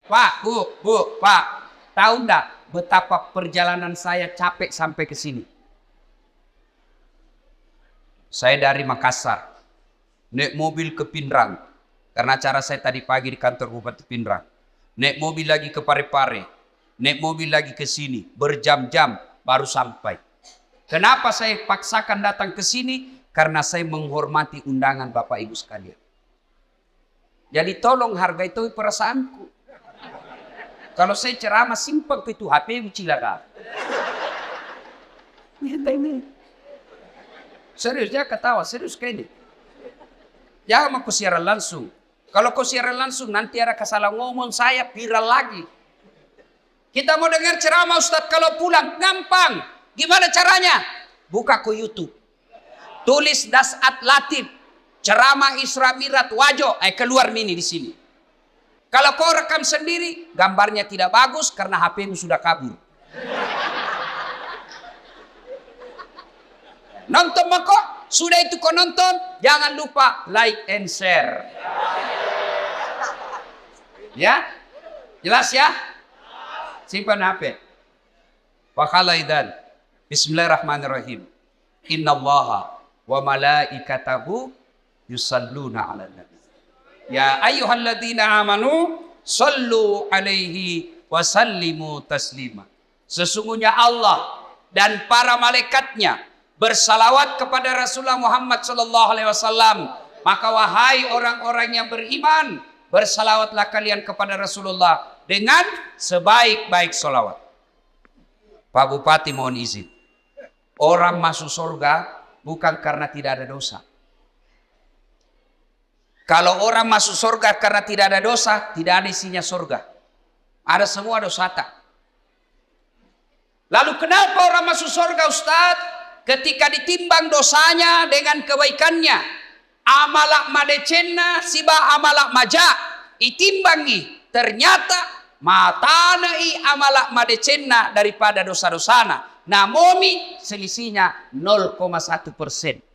Pak, Bu, Pak, tahu enggak betapa perjalanan saya capek sampai ke sini? Saya dari Makassar, naik mobil ke Pindrang, karena acara saya tadi pagi di kantor Bupati Pindrang. Naik mobil lagi ke Parepare, naik mobil lagi ke sini, berjam-jam baru sampai. Kenapa saya paksakan datang ke sini? Karena saya menghormati undangan Bapak Ibu sekalian. Jadi tolong hargai itu perasaanku. Kalau saya ceramah simpel itu HP cilaka. Serius, dia ketawa, serius kayak ini. Jangan aku siaran langsung. Kalau kau siaran langsung nanti ada kesalah ngomong saya viral lagi. Kita mau dengar ceramah Ustadz kalau pulang gampang. Gimana caranya? Buka ke YouTube. Tulis Dasat Latif, ceramah Isra Mi'raj Wajo, keluar mini di sini. Kalau kau rekam sendiri, gambarnya tidak bagus karena HP-mu sudah kabur. Nonton kok, sudah itu kau nonton, jangan lupa like and share. Ya, jelas ya? Simpan HP. Wakhalaidan. Bismillahirrahmanirrahim. Innallaha wa malaikatahu yusalluna 'alan nabi. Ya ayyuhalladzina amanu sallu alaihi wa sallimu taslima. Sesungguhnya Allah dan para malaikatnya bersalawat kepada Rasulullah Muhammad sallallahu alaihi wasallam. Maka wahai orang-orang yang beriman, bersalawatlah kalian kepada Rasulullah dengan sebaik-baik salawat. Pak Bupati mohon izin. Orang masuk surga bukan karena tidak ada dosa. Kalau orang masuk surga karena tidak ada dosa, tidak ada isinya surga. Ada semua dosa tak. Lalu kenapa orang masuk surga Ustadz? Ketika ditimbang dosanya dengan kebaikannya. Amalak madecenna siba amalak maja. Itimbangi. Ternyata matanai amalak madecenna daripada dosa-dosana. Namomi selisihnya 0,1%.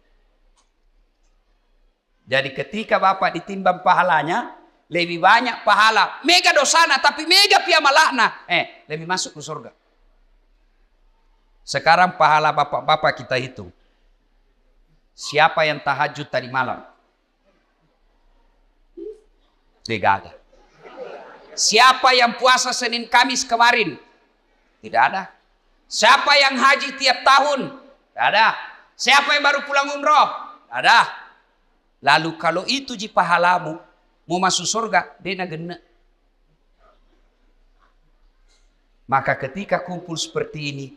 Jadi ketika Bapak ditimbang pahalanya, lebih banyak pahala. Mega dosana tapi mega piamalakna. Lebih masuk ke surga. Sekarang pahala Bapak-Bapak kita hitung. Siapa yang tahajud tadi malam? Tidak ada. Siapa yang puasa Senin Kamis kemarin? Tidak ada. Siapa yang haji tiap tahun? Tidak ada. Siapa yang baru pulang umroh? Tidak ada. Lalu kalau itu ji pahalamu, mau masuk surga, dena gena. Maka ketika kumpul seperti ini,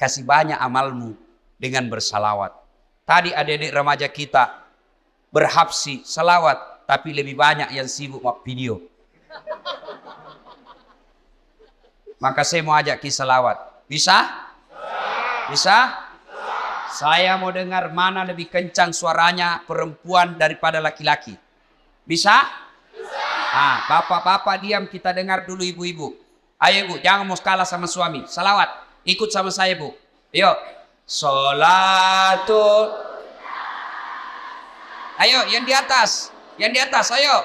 kasih banyak amalmu dengan bersalawat. Tadi adik-adik remaja kita berhabsi salawat, tapi lebih banyak yang sibuk sama video. Maka saya mau ajak ki salawat. Bisa? Bisa? Saya mau dengar mana lebih kencang suaranya perempuan daripada laki-laki. Bisa? Bisa. Bapak-bapak diam, kita dengar dulu ibu-ibu. Ayo ibu, jangan mau kalah sama suami. Salawat, ikut sama saya bu. Yuk. Sholatul. Ayo, yang di atas. Yang di atas, ayo.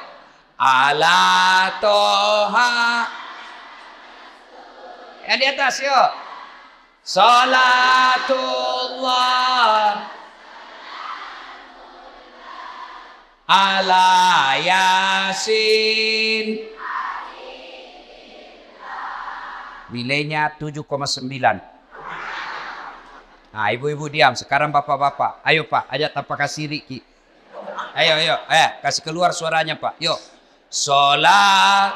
Ala toha. Yang di atas, yuk. Salatullah ala Yasin. Nilainya 7,9. Nah, ibu-ibu diam. Sekarang bapak-bapak. Ayo Pak, ajak tanpa kasih Riki. Ayo. Kasih keluar suaranya Pak. Yuk. Salamullah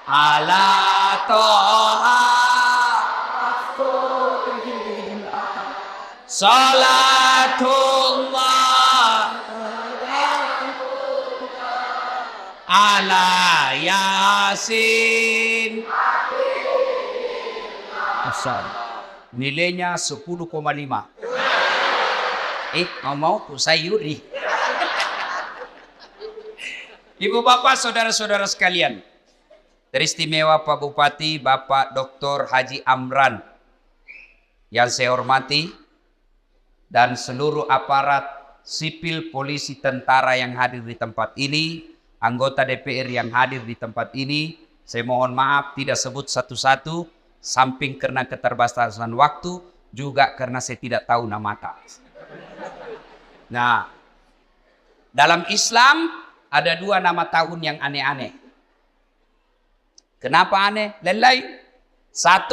ala toha. Salatullah ala Yasin. Nilainya 10,5. Mau tuh sayuri. Ibu bapak saudara-saudara sekalian, teristimewa Pak Bupati Bapak Dr. Haji Amran yang saya hormati dan seluruh aparat sipil, polisi, tentara yang hadir di tempat ini, anggota DPR yang hadir di tempat ini, saya mohon maaf tidak sebut satu-satu, samping karena keterbatasan waktu, juga karena saya tidak tahu nama tak. Nah, dalam Islam ada 2 nama tahun yang aneh-aneh. Kenapa aneh? Lain-lain. 1,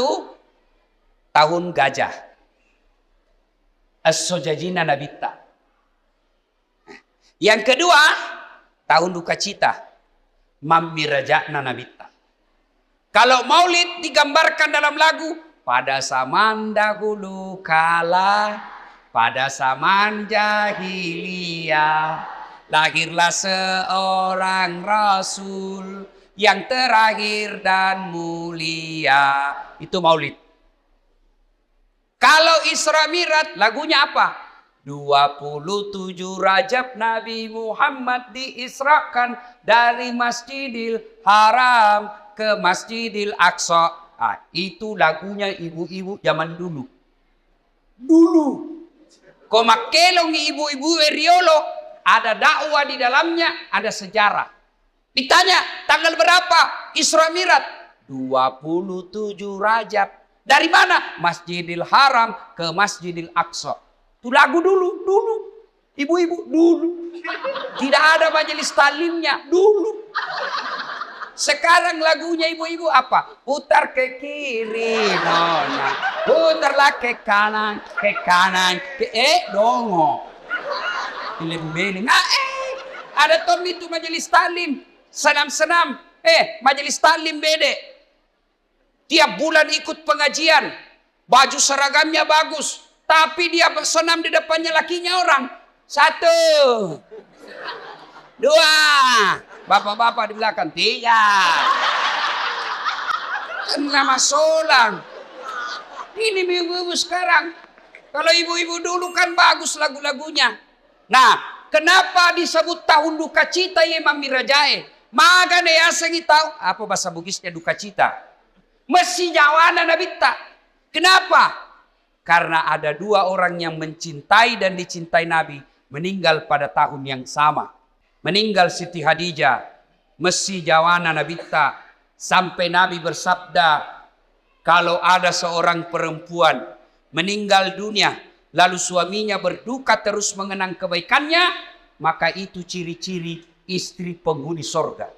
tahun gajah. As-Sojajina Nabitta. Yang kedua, tahun duka cita. Mamiraja'na Nabitta. Kalau maulid digambarkan dalam lagu, pada zaman dahulu kala, pada zaman jahiliyah, lahirlah seorang rasul yang terakhir dan mulia. Itu maulid. Kalau Isra Mi'raj lagunya apa? 27 Rajab Nabi Muhammad diisrakan dari Masjidil Haram ke Masjidil Aqsa. Itu lagunya ibu-ibu zaman dulu. Kau makelong ibu-ibu Riolo, ada dakwah di dalamnya, ada sejarah. Ditanya, tanggal berapa Isra Mi'raj? 27 Rajab. Dari mana? Masjidil Haram ke Masjidil Aqsa. Itu lagu dulu. Ibu-ibu dulu. Tidak ada majelis talimnya dulu. Sekarang lagunya ibu-ibu apa? Putar ke kiri, nona. Putarlah ke kanan, dongo. Beling. Ada tom itu majelis talim. Senam-senam. Majelis talim bede. Tiap bulan ikut pengajian. Baju seragamnya bagus. Tapi dia senam di depannya lakinya orang. 1, 2. Bapak-bapak di belakang. 3. Nama solang. Ini ibu-ibu sekarang. Kalau ibu-ibu dulu kan bagus lagu-lagunya. Nah, kenapa disebut tahun duka cita ya Mamirajae? Magane ya sengi tahu. Apa bahasa Bugisnya duka cita? Mesti jawana Nabitta. Kenapa? Karena ada 2 orang yang mencintai dan dicintai Nabi meninggal pada tahun yang sama. Meninggal Siti Hadijah, mesti jawana Nabitta, sampai Nabi bersabda, kalau ada seorang perempuan meninggal dunia lalu suaminya berduka terus mengenang kebaikannya, maka itu ciri-ciri istri penghuni sorga.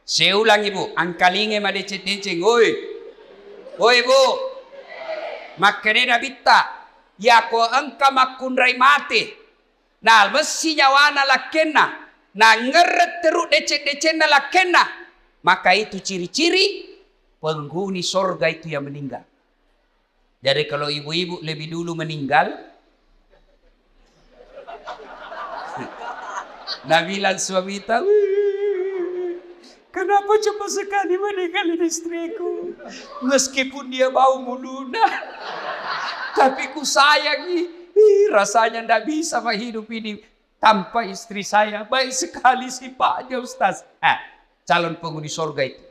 Saya ulang ibu, angkalinge madecet-deceng, oi ibu, makanya Nabitta, ya ko angka makunrai mati. Nah, mesti nyawana lakena. Nah, ngeret teruk decet-decet na lakena. Maka itu ciri-ciri penghuni sorga itu yang meninggal. Jadi kalau ibu-ibu lebih dulu meninggal, Nabilan suami tahu, kenapa cepat sekali meninggalin istriku? Meskipun dia bau muluna, tapi ku sayangi. Rasanya tidak bisa hidup ini tanpa istri saya. Baik sekali sifatnya Ustaz. Calon penghuni surga itu.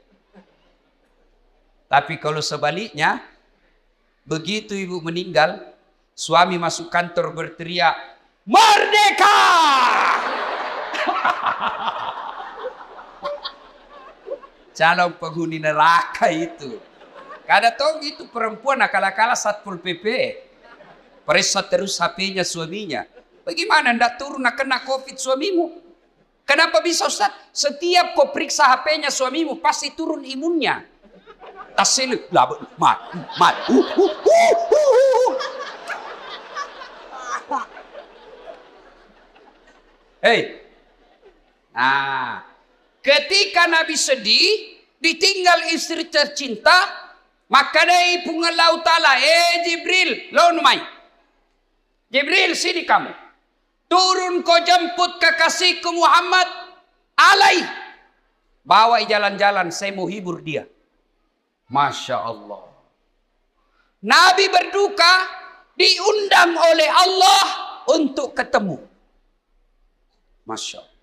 Tapi kalau sebaliknya, begitu ibu meninggal, suami masuk kantor berteriak, "Merdeka!" Calon penghuni neraka itu. Kada tahu itu perempuan akal-akala Satpol PP. Periksa terus HP-nya suaminya. Bagaimana ndak turun kena COVID suamimu? Kenapa bisa Ustaz? Setiap kau periksa HP-nya suamimu pasti turun imunnya. Tasel mat. Hei. Nah, ketika Nabi sedih, ditinggal istri tercinta, maka dari pungalau ta'ala, Jibril, lonumai. Jibril, sini kamu. Turun kau jemput kekasihku Muhammad. Alai. Bawa jalan-jalan, saya mau hibur dia. Masya Allah. Nabi berduka, diundang oleh Allah untuk ketemu. Masya Allah.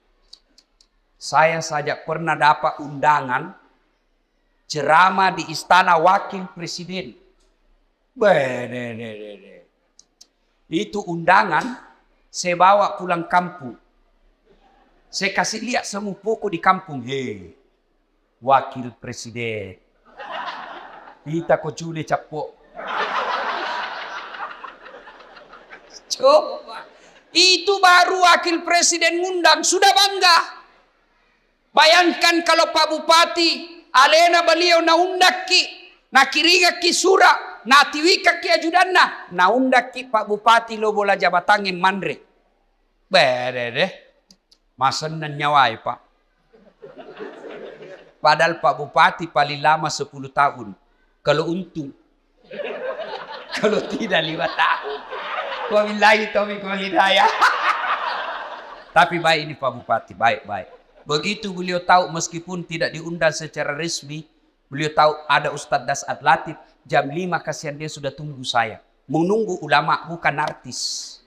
Saya saja pernah dapat undangan ceramah di istana wakil presiden. Itu undangan Saya bawa pulang kampung. Saya kasih lihat semua pokok di kampung. Hei, wakil presiden. Kita kok cule capok. Coba. Itu baru wakil presiden ngundang. Sudah bangga. Bayangkan kalau Pak Bupati. Alena beliau na undak ki. Na kiriga ki sura. Na tiwika ki ajudanna. Na undak ki Pak Bupati lo bola jabatangin mandre. Bede deh. Masan nan nyawai Pak. Padahal Pak Bupati paling lama 10 tahun. Kalau untung. Kalau tidak 5 tahun. Wabillahi taufiq wal hidayah. Tapi baik ini Pak Bupati, baik-baik. Begitu beliau tahu meskipun tidak diundang secara resmi, beliau tahu ada Ustadz Dasat Latif, jam 5 kasihan dia sudah tunggu saya. Menunggu ulama bukan artis.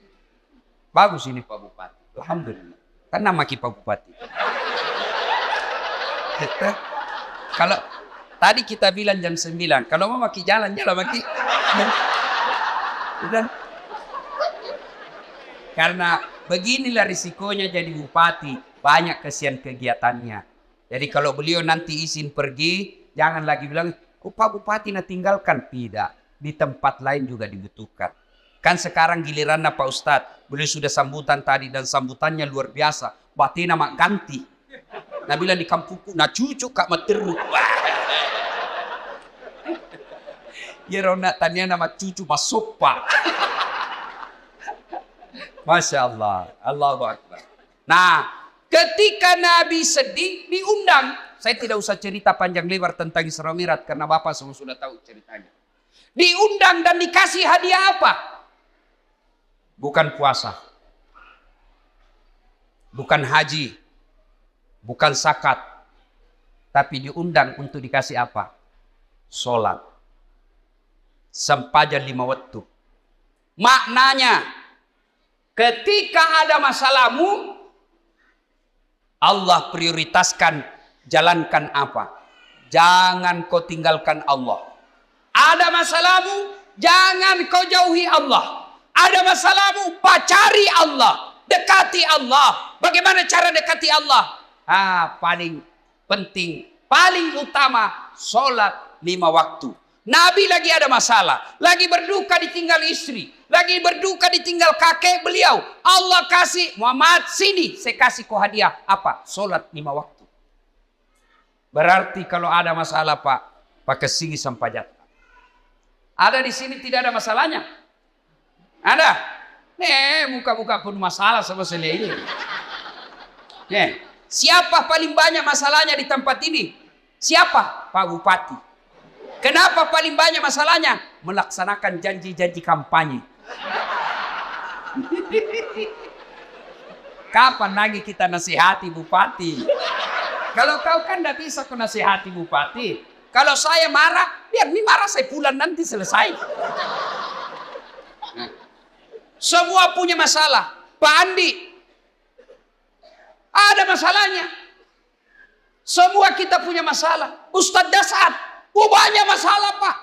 Bagus ini Pak Bupati. Alhamdulillah. Kan nama Pak Bupati. Kalau tadi kita bilang jam 9, kalau mau maki jalan maki. Karena beginilah risikonya jadi bupati, banyak kesian kegiatannya. Jadi kalau beliau nanti izin pergi, jangan lagi bilang, oh Pak Bupati na tinggalkan. Tidak, di tempat lain juga dibutuhkan. Kan sekarang giliran Pak Ustadz, beliau sudah sambutan tadi dan sambutannya luar biasa. Batina mak ganti. Nah bilang di kampungku, nah cucu kak materu. Ya rona tanya nama cucu masuk Pak. Masya Allah, Allahu Akbar. Nah, ketika Nabi sedih diundang. Saya tidak usah cerita panjang lebar tentang Isra Mi'raj karena Bapak semua sudah tahu ceritanya. Diundang dan dikasih hadiah apa? Bukan puasa. Bukan haji. Bukan zakat. Tapi diundang untuk dikasih apa? Sholat. Sempajan 5 waktu. Maknanya, ketika ada masalahmu, Allah prioritaskan jalankan apa? Jangan kau tinggalkan Allah. Ada masalahmu, jangan kau jauhi Allah. Ada masalahmu, pacari Allah. Dekati Allah. Bagaimana cara dekati Allah? Paling penting, paling utama, sholat 5 waktu. Nabi lagi ada masalah, lagi berduka ditinggal istri, lagi berduka ditinggal kakek beliau. Allah kasih, Muhammad sini, saya kasih kau hadiah. Apa? Sholat 5 waktu. Berarti kalau ada masalah Pak, pakai sini sampajat. Ada di sini tidak ada masalahnya? Ada? Muka-muka pun masalah sama saya ini. Siapa paling banyak masalahnya di tempat ini? Siapa? Pak Bupati. Kenapa paling banyak masalahnya? Melaksanakan janji-janji kampanye. Kapan lagi kita nasihati Bupati? Kalau kau kan tidak bisa kau nasihati Bupati. Kalau saya marah, biar ini marah saya pulang nanti selesai. Semua punya masalah. Pak Andi, ada masalahnya. Semua kita punya masalah. Ustadz Dasat, banyak masalah Pak.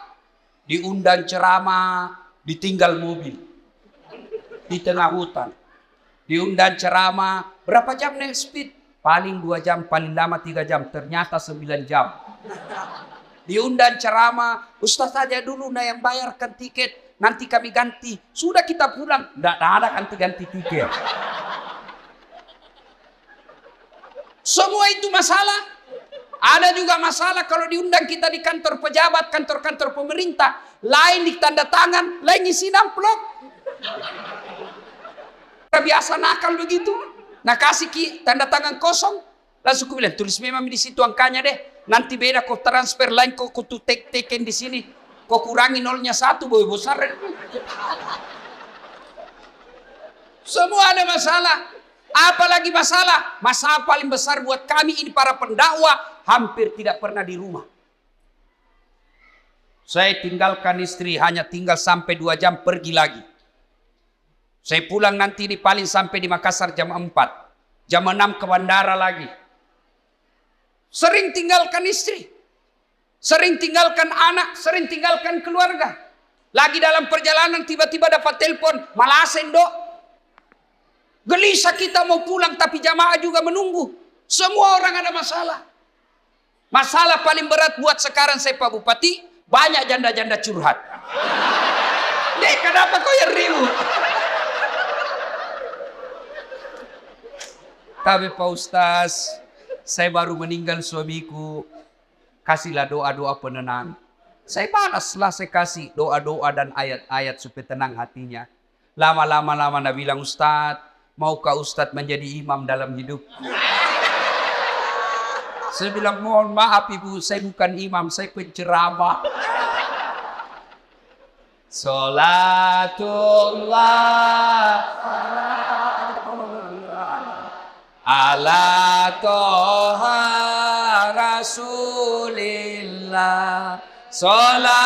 Diundang ceramah, ditinggal mobil. Di tengah hutan. Diundang ceramah, berapa jam naik speed? Paling 2 jam, paling lama 3 jam. Ternyata 9 jam. Diundang ceramah, Ustaz saja dulu yang bayarkan tiket. Nanti kami ganti. Sudah kita pulang. Tidak ada ganti-ganti tiket. Semua itu masalah. Ada juga masalah kalau diundang kita di kantor pejabat, kantor-kantor pemerintah. Lain di tanda tangan, lain isi amplop. Biasa nakal begitu. Nah kasih tanda tangan kosong. Langsung aku bilang, tulis memang di situ angkanya deh. Nanti beda kau transfer lain, kau tuh teken di sini. Kau kurangi 0-1, boy besar. Semua ada masalah. Apalagi masalah? Masalah paling besar buat kami ini para pendakwah, hampir tidak pernah di rumah. Saya tinggalkan istri, hanya tinggal sampai 2 jam pergi lagi. Saya pulang nanti ini paling sampai di Makassar jam 4. Jam 6 ke bandara lagi. Sering tinggalkan istri. Sering tinggalkan anak, sering tinggalkan keluarga. Lagi dalam perjalanan tiba-tiba dapat telepon, Malasen dok. Gelisah kita mau pulang tapi jamaah juga menunggu. Semua orang ada masalah. Masalah paling berat buat sekarang saya Pak Bupati, banyak janda-janda curhat. Dek, kenapa kau yang ribut? Tapi Pak Ustaz, saya baru meninggal suamiku. Kasihlah doa-doa penenang. Saya balaslah, saya kasih doa-doa dan ayat-ayat supaya tenang hatinya. Lama-lama dia bilang, Ustaz, maukah Ustaz menjadi imam dalam hidup? Saya bilang, mohon maaf ibu, saya bukan imam, saya penceramah. Salatullah ala toha rasulillah. Salatullah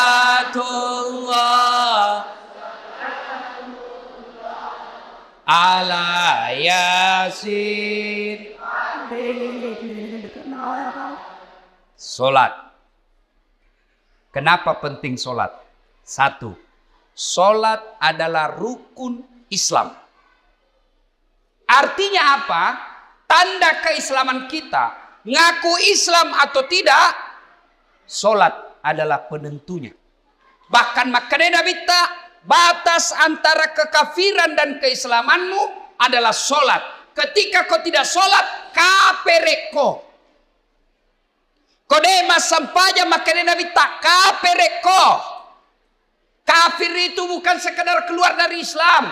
ala yasin. Solat. Kenapa penting solat? Satu, solat adalah rukun Islam. Artinya apa? Tanda keislaman kita. Ngaku Islam atau tidak, solat adalah penentunya. Bahkan makanya Nabi batas antara kekafiran dan keislamanmu adalah solat. Ketika kau tidak solat, kapereko. Kodema sampaja makanya Nabi kapereko. Kafir itu bukan sekedar keluar dari Islam.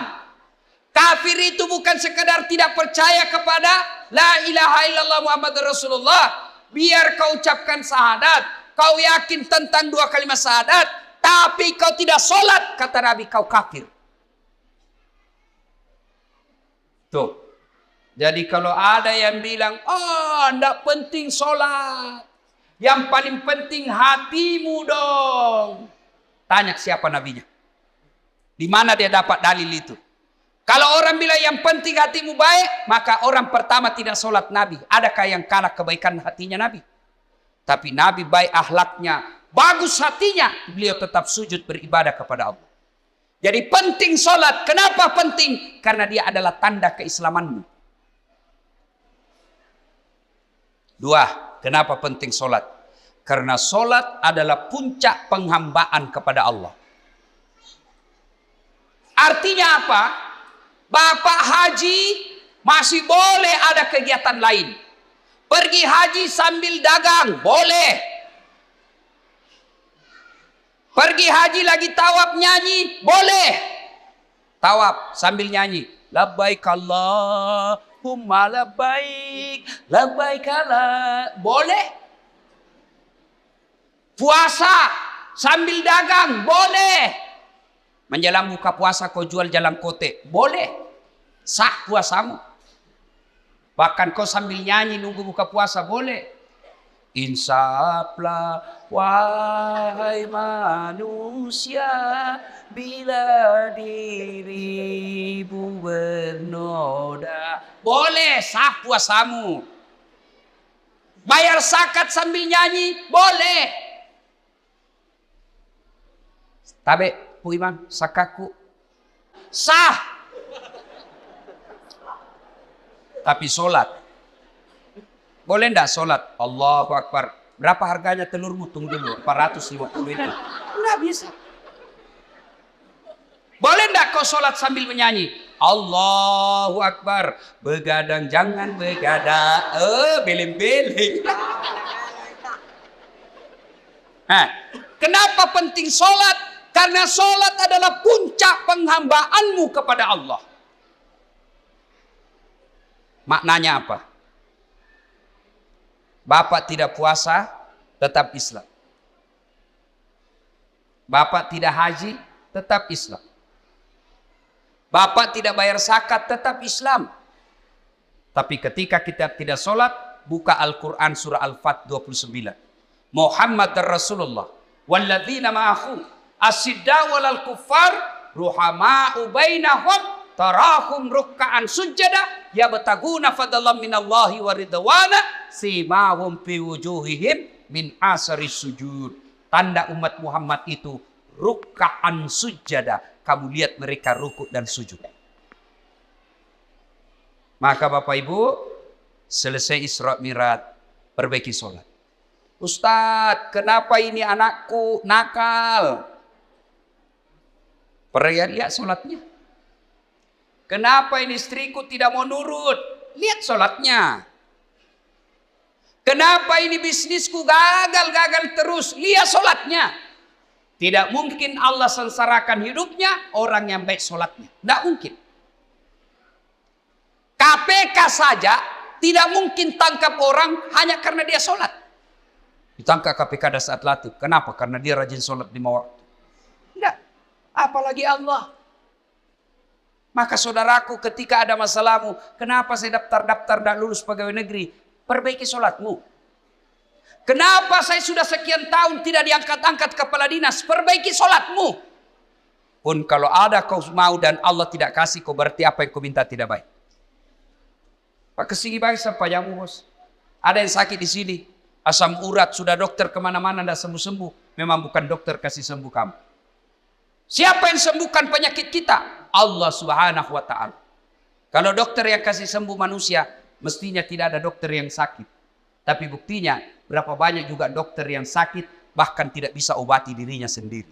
Kafir itu bukan sekedar tidak percaya kepada la ilaha illallah Muhammad Rasulullah. Biar kau ucapkan syahadat, kau yakin tentang dua kalimat syahadat, tapi kau tidak solat, kata Nabi, kau kafir. Tuh. Jadi kalau ada yang bilang, oh tidak penting solat, yang paling penting hatimu dong. Tanya siapa nabinya. Di mana dia dapat dalil itu? Kalau orang bilang yang penting hatimu baik, maka orang pertama tidak solat Nabi. Adakah yang kalah kebaikan hatinya Nabi? Tapi Nabi baik akhlaknya, bagus hatinya, beliau tetap sujud beribadah kepada Allah. Jadi penting solat. Kenapa penting? Karena dia adalah tanda keislamanmu. Dua, kenapa penting solat? Karena solat adalah puncak penghambaan kepada Allah. Artinya apa? Bapak haji masih boleh ada kegiatan lain. Pergi haji sambil dagang, boleh. Pergi haji lagi tawaf nyanyi, boleh. Tawaf sambil nyanyi. Labbaik Allahumma labbaik, labbaik Allah. Boleh. Puasa sambil dagang, boleh. Menjelang buka puasa kau jual jalan kote, boleh. Sah puasamu. Bahkan kau sambil nyanyi nunggu buka puasa, boleh. Insaflah wahai manusia, bila dirimu bernoda. Boleh, sah puasamu. Bayar zakat sambil nyanyi, boleh. Tabe, Bu Imam, sakaku. Sah. Tapi solat. Boleh enggak solat? Allahu Akbar. Berapa harganya telurmu? Tunggu dulu. 450 itu. Enggak bisa. Boleh enggak kau solat sambil menyanyi? Allahu Akbar. Begadang jangan begadang. Beling-beling. Kenapa penting solat? Karena solat adalah puncak penghambaanmu kepada Allah. Maknanya apa? Bapak tidak puasa, tetap Islam. Bapak tidak haji, tetap Islam. Bapak tidak bayar zakat, tetap Islam. Tapi ketika kita tidak solat, buka Al-Quran surah Al-Fat 29. Muhammad Rasulullah. Walladzina ma'ahu. Asidda walal kuffar ruhama'u bainahum tarahum rukka'an sujada yabtaguna fadlan minallahi wa ridwana simahum fi wujuhihim min asari sujud. Tanda umat Muhammad itu rukka'an sujada. Kamu lihat mereka rukuk dan sujud. Maka Bapak Ibu, selesai Isra Mi'raj, perbaiki sholat. Ustadz, kenapa ini anakku nakal? Lihat sholatnya. Kenapa ini istriku tidak mau nurut? Lihat sholatnya. Kenapa ini bisnisku gagal terus? Lihat sholatnya. Tidak mungkin Allah sengsarakan hidupnya orang yang baik sholatnya. Tidak mungkin. KPK saja tidak mungkin tangkap orang hanya karena dia sholat. Ditangkap KPK pada saat latih. Kenapa? Karena dia rajin sholat 5 waktu. Tidak. Apalagi Allah. Maka saudaraku, ketika ada masalahmu, kenapa saya daftar dan lulus pegawai negeri? Perbaiki sholatmu. Kenapa saya sudah sekian tahun tidak diangkat-angkat kepala dinas? Perbaiki sholatmu. Pun kalau ada kau mau dan Allah tidak kasih, kau berarti apa yang kau minta tidak baik. Pak kesini baik sampai jamu bos. Ada yang sakit di sini, asam urat, sudah dokter kemana-mana tidak sembuh-sembuh. Memang bukan dokter kasih sembuh kamu. Siapa yang sembuhkan penyakit kita? Allah Subhanahu wa ta'ala. Kalau dokter yang kasih sembuh manusia, mestinya tidak ada dokter yang sakit. Tapi buktinya, berapa banyak juga dokter yang sakit, bahkan tidak bisa obati dirinya sendiri.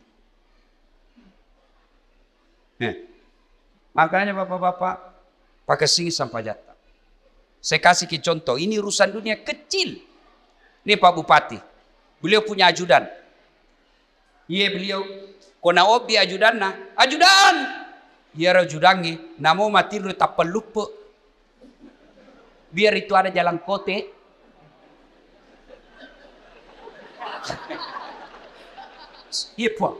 Makanya bapak-bapak, pakai sini sampai jatah. Saya kasih ke contoh, ini urusan dunia kecil. Ini Pak Bupati, beliau punya ajudan. Iya beliau, kona obi ajudan na, ajudan! Iya ajudannya, namo mati lu tak pelupa. Biar itu ada jalan kote. Iya Pak.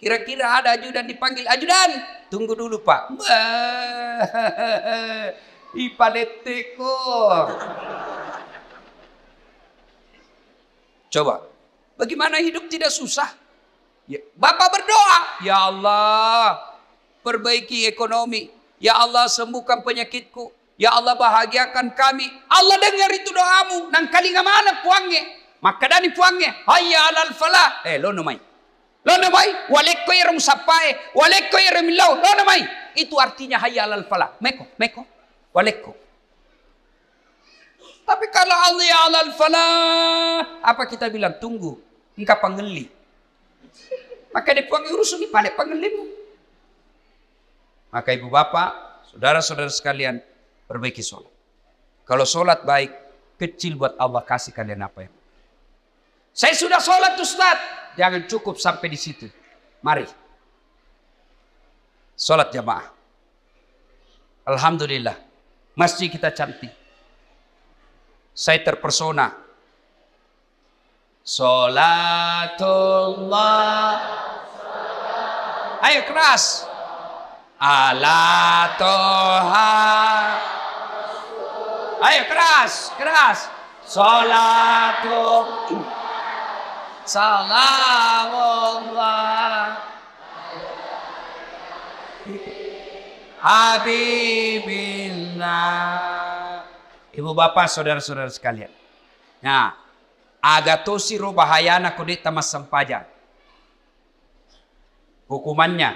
Kira-kira ada ajudan dipanggil, ajudan, tunggu dulu Pak. Ipaleteko. Coba, bagaimana hidup tidak susah? Ya, Bapak berdoa, ya Allah, perbaiki ekonomi. Ya Allah, sembuhkan penyakitku. Ya Allah, bahagiakan kami. Allah dengar itu doamu. Nang kali mana puangnya? Maka dani puangnya. Hayya alal falah. Lono mai. Lono mai. Walekko irum sapai. Walekko irum lau. Lono mai. Itu artinya hayya alal falah. Meko. Walekko. Tapi kalau Allah ya alal falah, apa kita bilang? Tunggu. Engkau pangeli. Maka dia puang urusan di balik pangelimu. Maka ibu bapak, saudara-saudara sekalian, perbaiki sholat. Kalau sholat baik, kecil buat Allah kasih kalian apa yang. Saya sudah sholat Ustaz. Jangan cukup sampai di situ. Mari. Sholat jamaah. Alhamdulillah. Masjid kita cantik. Saya terpersona. Sholatullah. Ayo keras. Ala toha. Ayo keras. Sholatullah. Salamullah. Habibillah. Ibu bapak saudara-saudara sekalian. Nah, agatosi ro bahayana kodeta mas sampaja. Hukumannya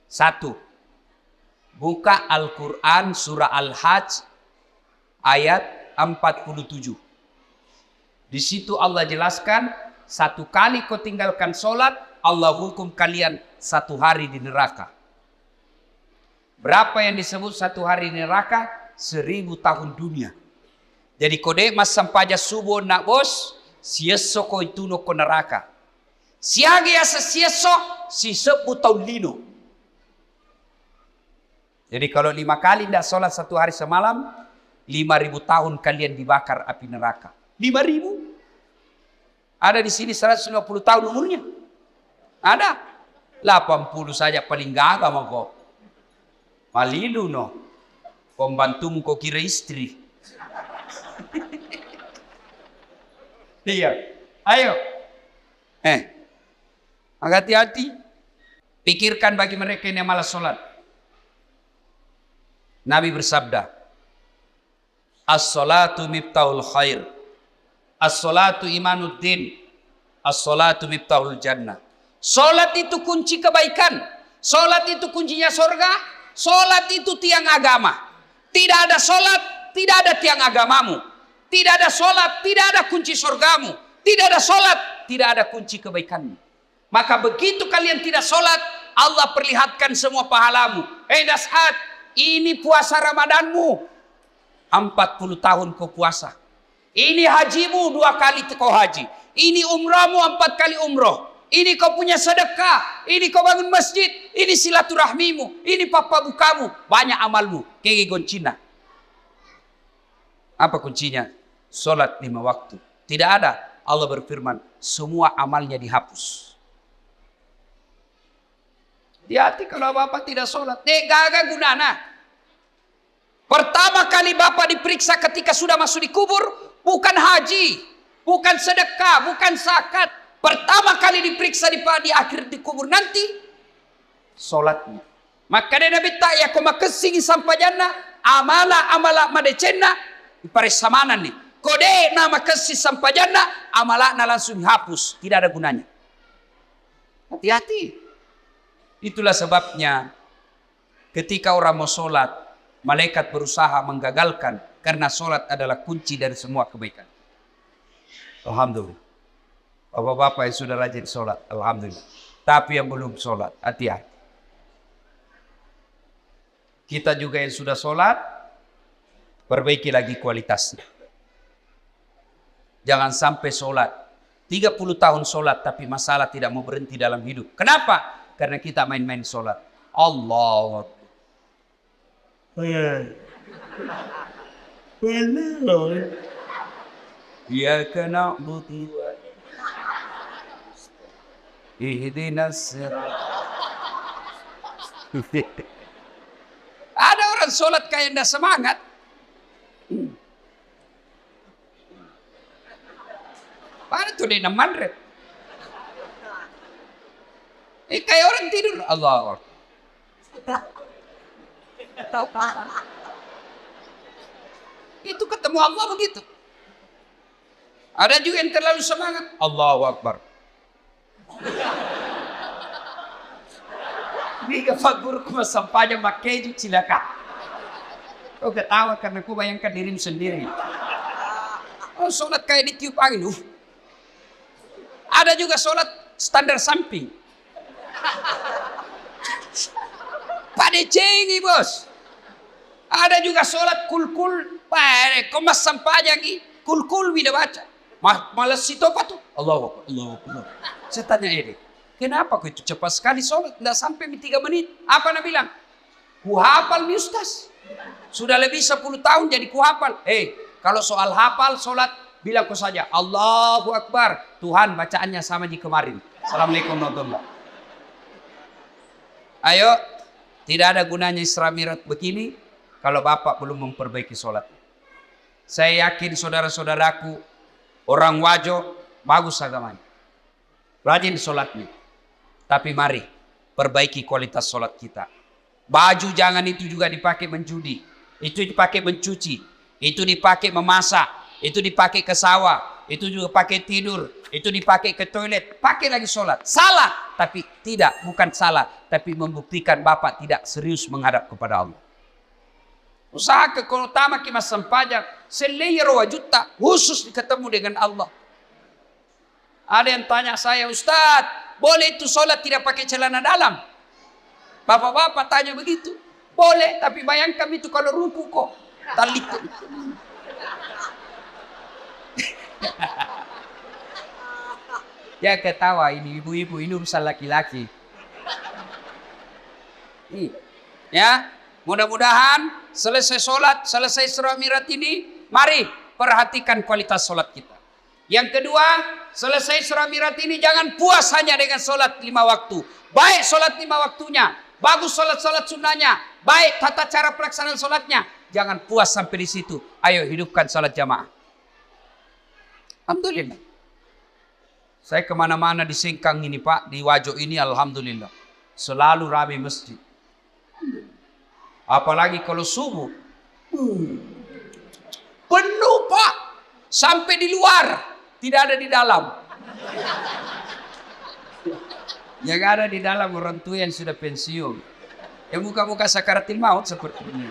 1. Buka Al-Quran surah Al-Hajj ayat 47. Di situ Allah jelaskan, 1 kali kau tinggalkan sholat, Allah hukum kalian 1 hari di neraka. Berapa yang disebut 1 hari di neraka? 1000 tahun dunia. Jadi kode mas sampaja subuh nak bos, sieso ko itu no ko neraka. Siagi asa sieso, si 10 tahun lino. Jadi kalau 5 kali tidak sholat 1 hari semalam, 5000 tahun kalian dibakar api neraka. 5000? Ada di sini 150 tahun umurnya. Ada. 80 saja paling gagah mau kok. Malilu no. Pembantumu kok kira istri. Iya. Ayo. Hati-hati. Pikirkan bagi mereka yang malas sholat. Nabi bersabda, as-salatu miftahul khair. As-salatu imanuddin. As-salatu miftahul jannah. Salat itu kunci kebaikan. Salat itu kuncinya surga. Salat itu tiang agama. Tidak ada sholat, tidak ada tiang agamamu. Tidak ada sholat, tidak ada kunci surgamu. Tidak ada sholat, tidak ada kunci kebaikanmu. Maka begitu kalian tidak sholat, Allah perlihatkan semua pahalamu. Das'ad, ini puasa Ramadanmu. 40 tahun kau puasa. Ini hajimu 2 kali kau haji. Ini umrahmu 4 kali umroh. Ini kau punya sedekah. Ini kau bangun masjid. Ini silaturahmimu. Ini papa bukamu. Banyak amalmu. Kege goncina. Apa kuncinya? Sholat 5 waktu. Tidak ada. Allah berfirman, semua amalnya dihapus. Hati kalau bapak tidak sholat. Gagal gunana. Pertama kali bapak diperiksa ketika sudah masuk di kubur. Bukan haji. Bukan sedekah. Bukan zakat. Pertama kali diperiksa di akhir di kubur nanti sholatnya. Maka dia Nabi tak ya kau makasih sampai jannah amala madecena ipare samanan nih. Kode nama kasih sampai jannah amalakna langsung hapus, tidak ada gunanya. Hati-hati. Itulah sebabnya ketika orang mau sholat, malaikat berusaha menggagalkan karena sholat adalah kunci dari semua kebaikan. Alhamdulillah. Bapak-bapak yang sudah rajin sholat, alhamdulillah. Tapi yang belum sholat, hati-hati. Kita juga yang sudah sholat, perbaiki lagi kualitasnya. Jangan sampai sholat 30 tahun sholat tapi masalah tidak mau berhenti dalam hidup. Kenapa? Karena kita main-main sholat. Allah. Ya kena buti. Ihdinas sirat. Ada orang sholat kayak ndak semangat. Pada tuh dia mandret. Kayak orang tidur. Allah. Itu ketemu Allah begitu. Ada juga yang terlalu semangat. Allahu Akbar. Biga fagurku masampanya makeju cilaka. Kau ketawa karena kau bayangkan dirimu sendiri. Oh, sholat kayak ditiup angin. Ada juga sholat standar samping. Pada cengi bos. Ada juga sholat kul-kul. Komas sampanya lagi. Kul-kul bila baca. Malas situ apa tuh? Allah. Saya tanya ini. Kenapa kau itu cepat sekali sholat? Tidak sampai 3 menit. Apa nak bilang? Ku hafal mi ustaz. Sudah lebih 10 tahun jadi ku hafal. Kalau soal hafal sholat, bilang kau saja. Allahu Akbar. Tuhan bacaannya sama di kemarin. Assalamualaikum warahmatullahi wabarakatuh. Ayo. Tidak ada gunanya Isra Mi'raj begini. Kalau bapak belum memperbaiki sholat. Saya yakin saudara-saudaraku. Orang wajo. Bagus agamanya. Rajin sholatnya. Tapi mari perbaiki kualitas sholat kita. Baju jangan itu juga dipakai menjudi. Itu dipakai mencuci. Itu dipakai memasak. Itu dipakai ke sawah. Itu juga pakai tidur. Itu dipakai ke toilet. Pakai lagi sholat. Salah. Tapi tidak. Bukan salah. Tapi membuktikan bapak tidak serius menghadap kepada Allah. Usaha keutama kita sempajak. Selayar wajuta. Khusus ketemu dengan Allah. Ada yang tanya saya, Ustadz. Boleh itu sholat tidak pakai celana dalam? Bapak-bapak tanya begitu. Boleh, tapi bayangkan itu kalau ruku kok. Talit. Ya ketawa ini ibu-ibu, ini urusan laki-laki. Ya, mudah-mudahan selesai sholat, selesai Isra Mi'raj ini, mari perhatikan kualitas sholat kita. Yang kedua, selesai Isra Mi'raj ini jangan puas hanya dengan sholat 5 waktu. Baik sholat 5 waktunya, bagus sholat-sholat sunnahnya, baik tata cara pelaksanaan sholatnya. Jangan puas sampai di situ. Ayo hidupkan sholat jamaah. Alhamdulillah. Saya kemana-mana di Singkang ini Pak, di Wajo ini alhamdulillah. Selalu ramai masjid. Apalagi kalau subuh. Penuh Pak. Sampai di luar. Tidak ada di dalam. Yang ada di dalam orang tua yang sudah pensiun. Yang muka-muka sakaratil maut seperti ini.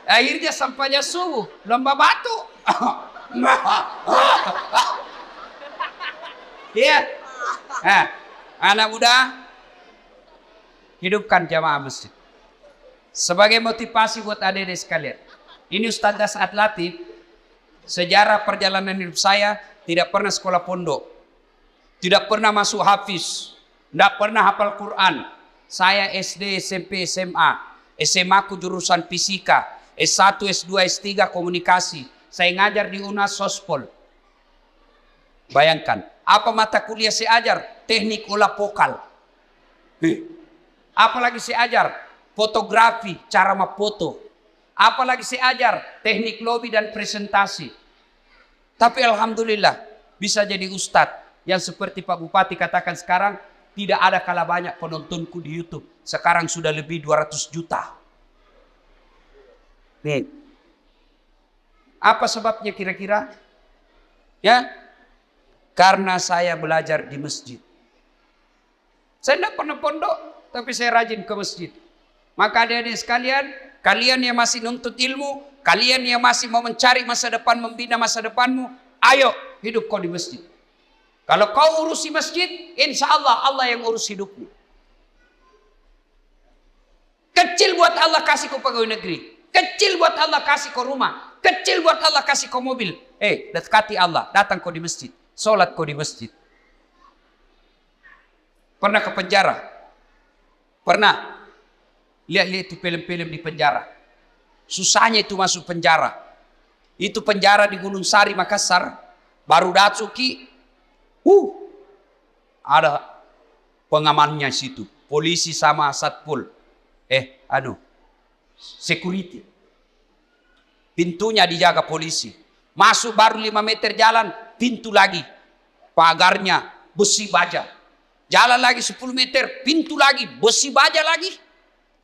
Akhirnya sampainya subuh, lomba batu. Iya. Anak muda, hidupkan jamaah masjid. Sebagai motivasi buat adik-adik sekalian. Ini Ustaz Dasat Latif, sejarah perjalanan hidup saya tidak pernah sekolah pondok. Tidak pernah masuk hafiz. Tidak pernah hafal Quran. Saya SD, SMP, SMA. SMA ku jurusan fisika. S1, S2, S3 komunikasi. Saya ngajar di UNAS Sospol. Bayangkan, apa mata kuliah saya ajar? Teknik olah vokal. Apalagi saya ajar? Fotografi, cara memfoto. Apalagi saya ajar? Teknik lobby dan presentasi. Tapi alhamdulillah bisa jadi ustadz yang seperti Pak Bupati katakan sekarang, tidak ada kalah banyak penontonku di YouTube. Sekarang sudah lebih 200 juta. Nih. Apa sebabnya kira-kira? Ya, karena saya belajar di masjid. Saya tidak pernah pondok, tapi saya rajin ke masjid. Maka adik-adik sekalian, kalian yang masih nuntut ilmu, kalian yang masih mau mencari masa depan, membina masa depanmu, ayo hidup kau di masjid. Kalau kau urusi masjid, insya Allah Allah yang urus hidupmu. Kecil buat Allah kasih kau pegawai negeri. Kecil buat Allah kasih kau rumah. Kecil buat Allah kasih kau mobil. Dekati Allah, datang kau di masjid. Sholat kau di masjid. Pernah ke penjara? Pernah? Lihat-lihat itu film-film di penjara. Susahnya itu masuk penjara. Itu penjara di Gunung Sari, Makassar. Baru Datsuki. Ada pengamannya situ. Polisi sama satpol. Security. Pintunya dijaga polisi. Masuk baru 5 meter jalan, pintu lagi. Pagarnya besi baja. Jalan lagi 10 meter, pintu lagi, besi baja lagi.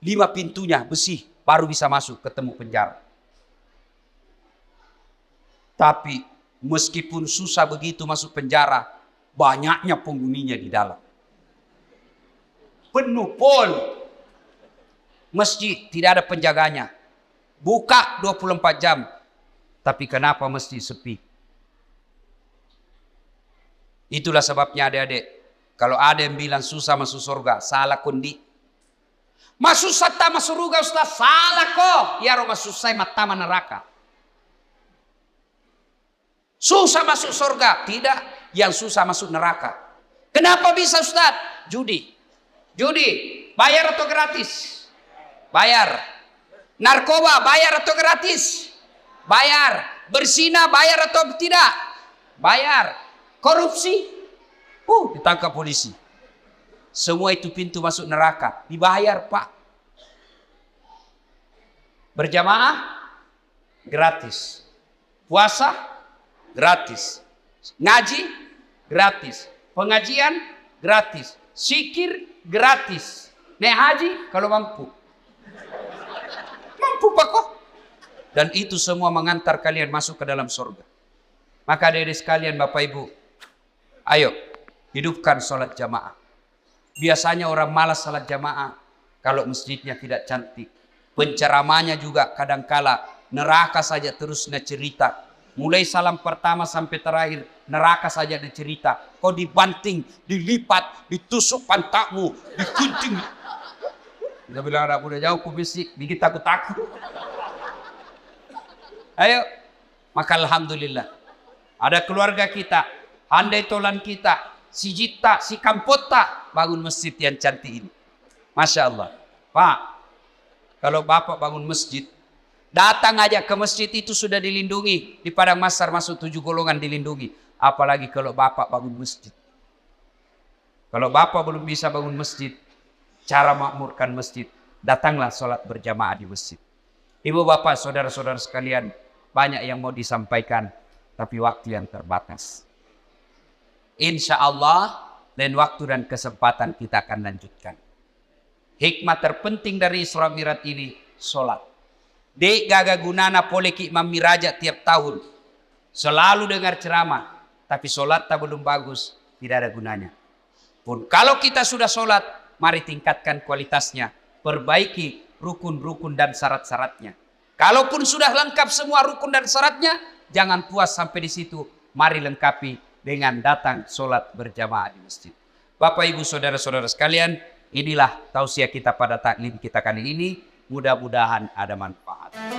5 pintunya besi, baru bisa masuk ketemu penjara. Tapi meskipun susah begitu masuk penjara, banyaknya penghuninya di dalam. Penuh pol. Masjid tidak ada penjaganya. Buka 24 jam. Tapi kenapa masjid sepi? Itulah sebabnya adik-adik. Kalau ada yang bilang susah masuk surga, salah kondi. Masuk sata masuk surga Ustaz, salah kok. Ya roh masuk saya mata neraka. Susah masuk surga, tidak. Yang susah masuk neraka. Kenapa bisa Ustaz? Judi. Bayar atau gratis? Bayar. Narkoba bayar atau gratis? Bayar. Berzina bayar atau tidak? Bayar. Korupsi? Ditangkap polisi. Semua itu pintu masuk neraka. Dibayar Pak. Berjamaah? Gratis. Puasa? Gratis. Ngaji? Gratis. Pengajian? Gratis. Zikir? Gratis. Naik haji? Kalau mampu. Mampu Pak kok. Dan itu semua mengantar kalian masuk ke dalam surga. Maka adik-adik sekalian Bapak Ibu, ayo hidupkan sholat jamaah. Biasanya orang malas sholat jamaah kalau masjidnya tidak cantik. Penceramanya juga kadangkala neraka saja terus cerita. Mulai salam pertama sampai terakhir neraka saja cerita. Kau dibanting, dilipat, ditusuk pantatmu, dikunting. Dia bilang anak udah jauh ku bisik, bikin takut-takut. Ayo, maka alhamdulillah. Ada keluarga kita, handai tolan kita, si Jita, si Kampota, bangun masjid yang cantik ini. Masya Allah. Pak, kalau Bapak bangun masjid, datang aja ke masjid itu sudah dilindungi. Di Padang Masar masuk 7 golongan dilindungi. Apalagi kalau Bapak bangun masjid. Kalau Bapak belum bisa bangun masjid, cara makmurkan masjid, datanglah sholat berjamaah di masjid. Ibu bapak, saudara-saudara sekalian, banyak yang mau disampaikan, tapi waktu yang terbatas. Insya Allah, lain waktu dan kesempatan kita akan lanjutkan. Hikmah terpenting dari Isra Mi'raj ini, sholat. Dek gaga gunana poleki Imam Miraja tiap tahun. Selalu dengar ceramah, tapi sholat tak belum bagus, tidak ada gunanya. pun. Kalau kita sudah sholat, mari tingkatkan kualitasnya. Perbaiki rukun-rukun dan syarat-syaratnya. Kalaupun sudah lengkap semua rukun dan syaratnya, jangan puas sampai di situ. Mari lengkapi dengan datang sholat berjamaah di masjid. Bapak, Ibu, Saudara-saudara sekalian, inilah tausiah kita pada taklim kita kali ini. Mudah-mudahan ada manfaat.